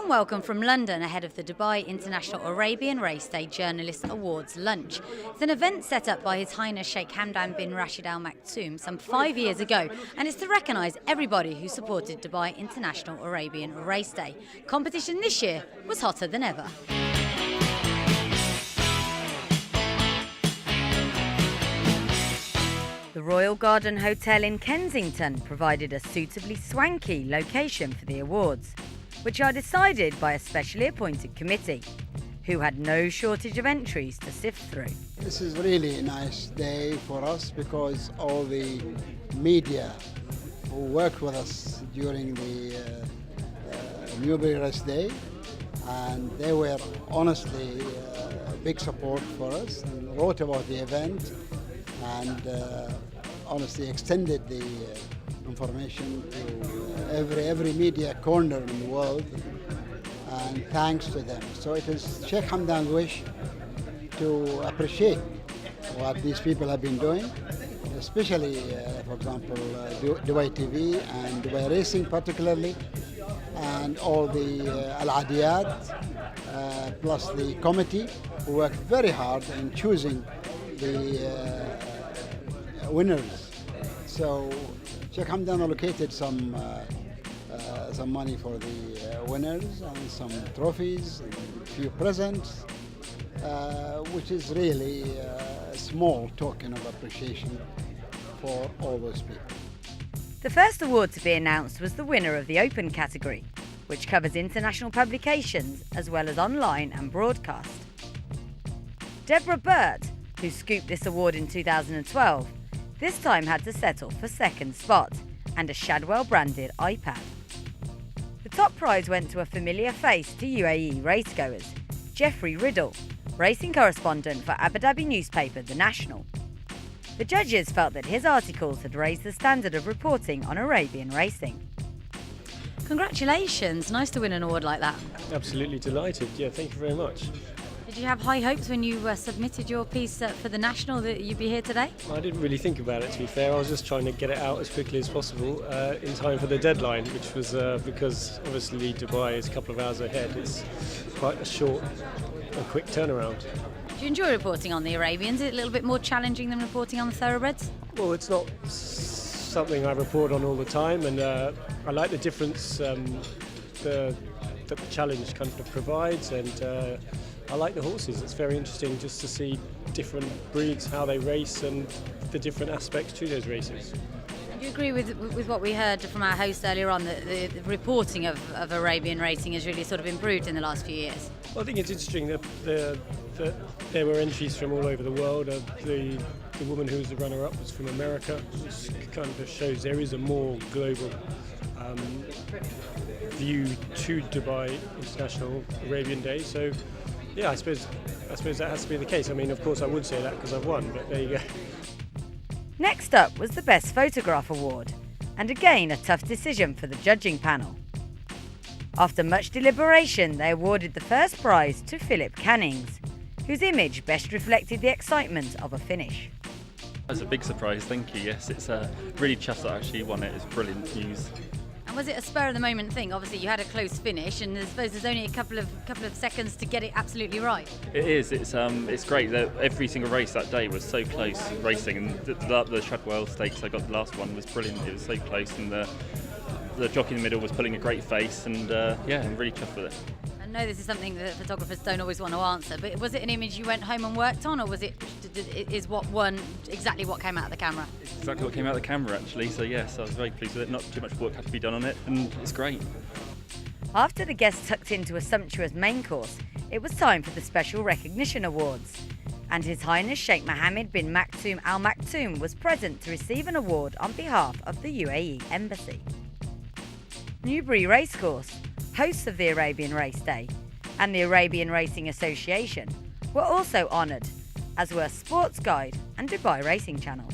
warm welcome from London ahead of the Dubai International Arabian Race Day Journalists Awards lunch. It's an event set up by His Highness Sheikh Hamdan bin Rashid Al Maktoum some 5 years ago, and it's to recognise everybody who supported Dubai International Arabian Race Day. Competition this year was hotter than ever. The Royal Garden Hotel in Kensington provided a suitably swanky location for the awards, which are decided by a specially appointed committee, who had no shortage of entries to sift through. This is really a nice day for us because all the media who worked with us during the Arabian Race Day, and they were honestly big support for us and wrote about the event and honestly extended the information to every media corner in the world, and thanks to them. So it is Sheikh Hamdan's wish to appreciate what these people have been doing, especially, for example, Dubai TV and Dubai Racing particularly, and all the Al-Adiyat, plus the committee who worked very hard in choosing the winners. So Sheikh Hamdan allocated some money for the winners and some trophies and a few presents, which is really a small token of appreciation for all those people. The first award to be announced was the winner of the Open category, which covers international publications as well as online and broadcast. Deborah Burt, who scooped this award in 2012, this time had to settle for second spot and a Shadwell-branded iPad. The top prize went to a familiar face to UAE racegoers, Jeffrey Riddle, racing correspondent for Abu Dhabi newspaper The National. The judges felt that his articles had raised the standard of reporting on Arabian racing. Congratulations, nice to win an award like that. Absolutely delighted, yeah, thank you very much. Did you have high hopes when you submitted your piece for The National that you'd be here today? I didn't really think about it, to be fair. I was just trying to get it out as quickly as possible in time for the deadline, which was because obviously Dubai is a couple of hours ahead. It's quite a short and quick turnaround. Do you enjoy reporting on the Arabians? Is it a little bit more challenging than reporting on the thoroughbreds? Well, it's not something I report on all the time, and I like the difference that the challenge kind of provides, and I like the horses. It's very interesting just to see different breeds, how they race, and the different aspects to those races. Do you agree with what we heard from our host earlier on, that the reporting of Arabian racing has really sort of improved in the last few years? Well, I think it's interesting that there were entries from all over the world. The woman who was the runner-up was from America, which kind of shows there is a more global view to Dubai International Arabian Day. So, yeah, I suppose that has to be the case. I mean, of course, I would say that because I've won, but there you go. Next up was the Best Photograph Award, and again a tough decision for the judging panel. After much deliberation, they awarded the first prize to Philip Cannings, whose image best reflected the excitement of a finish. That's a big surprise, thank you. Yes, it's really chuffed that I actually won it. It's brilliant news. And was it a spur-of-the-moment thing? Obviously, you had a close finish, and I suppose there's only a couple of seconds to get it absolutely right. It is. It's great that every single race that day was so close racing, and the Shadwell Stakes I got the last one was brilliant. It was so close, and the jockey in the middle was pulling a great face, and yeah, I'm really chuffed with it. I know this is something that photographers don't always want to answer, but was it an image you went home and worked on, or is what won exactly what came out of the camera? It's exactly what came out of the camera, actually, so yes, I was very pleased with it. Not too much work had to be done on it, and it's great. After the guests tucked into a sumptuous main course, it was time for the Special Recognition Awards, and His Highness Sheikh Mohammed bin Maktoum Al Maktoum was present to receive an award on behalf of the UAE Embassy. Newbury Racecourse, hosts of the Arabian Race Day, and the Arabian Racing Association were also honoured, as were Sports Guide and Dubai Racing Channel.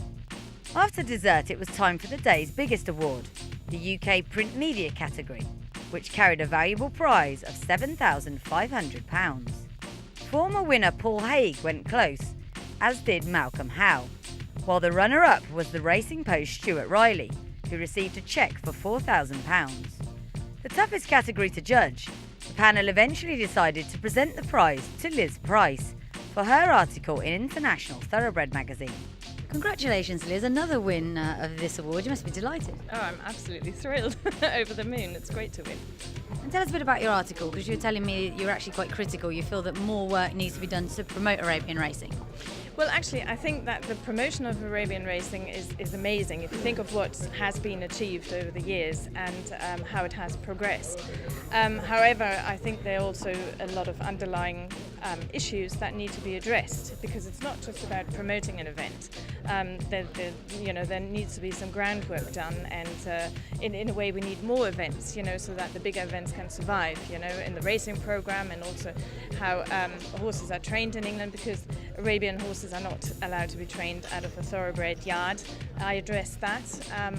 After dessert, it was time for the day's biggest award, the UK Print Media category, which carried a valuable prize of £7,500. Former winner Paul Haig went close, as did Malcolm Howe, while the runner-up was the Racing Post Stuart Riley, who received a cheque for £4,000. The toughest category to judge, The panel eventually decided to present the prize to Liz Price for her article in International Thoroughbred magazine. Congratulations, Liz, another win of this award. You must be delighted. Oh, I'm absolutely thrilled. Over the moon. It's great to win. And tell us a bit about your article, because you were telling me you're actually quite critical. You feel that more work needs to be done to promote Arabian racing. Well, actually, I think that the promotion of Arabian racing is amazing if you think of what has been achieved over the years and how it has progressed. However, I think there are also a lot of underlying issues that need to be addressed, because it's not just about promoting an event. There needs to be some groundwork done, and in a way we need more events, so that the bigger events can survive, in the racing program, and also how horses are trained in England, because Arabian horses are not allowed to be trained out of a thoroughbred yard. I addressed that.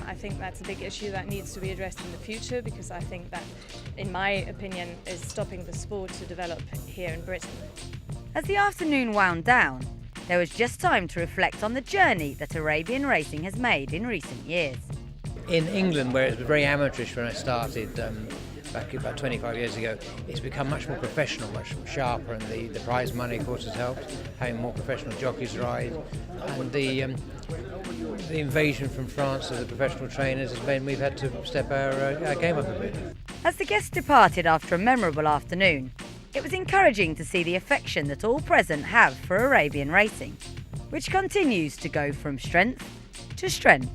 I think that's a big issue that needs to be addressed in the future, because I think that, in my opinion, is stopping the sport to develop here in Britain. As the afternoon wound down, there was just time to reflect on the journey that Arabian racing has made in recent years. In England, where it was very amateurish when I started back about 25 years ago, it's become much more professional, much sharper, and the prize money, of course, has helped, having more professional jockeys ride, and the invasion from France of the professional trainers has meant we've had to step our game up a bit. As the guests departed after a memorable afternoon, it was encouraging to see the affection that all present have for Arabian racing, which continues to go from strength to strength.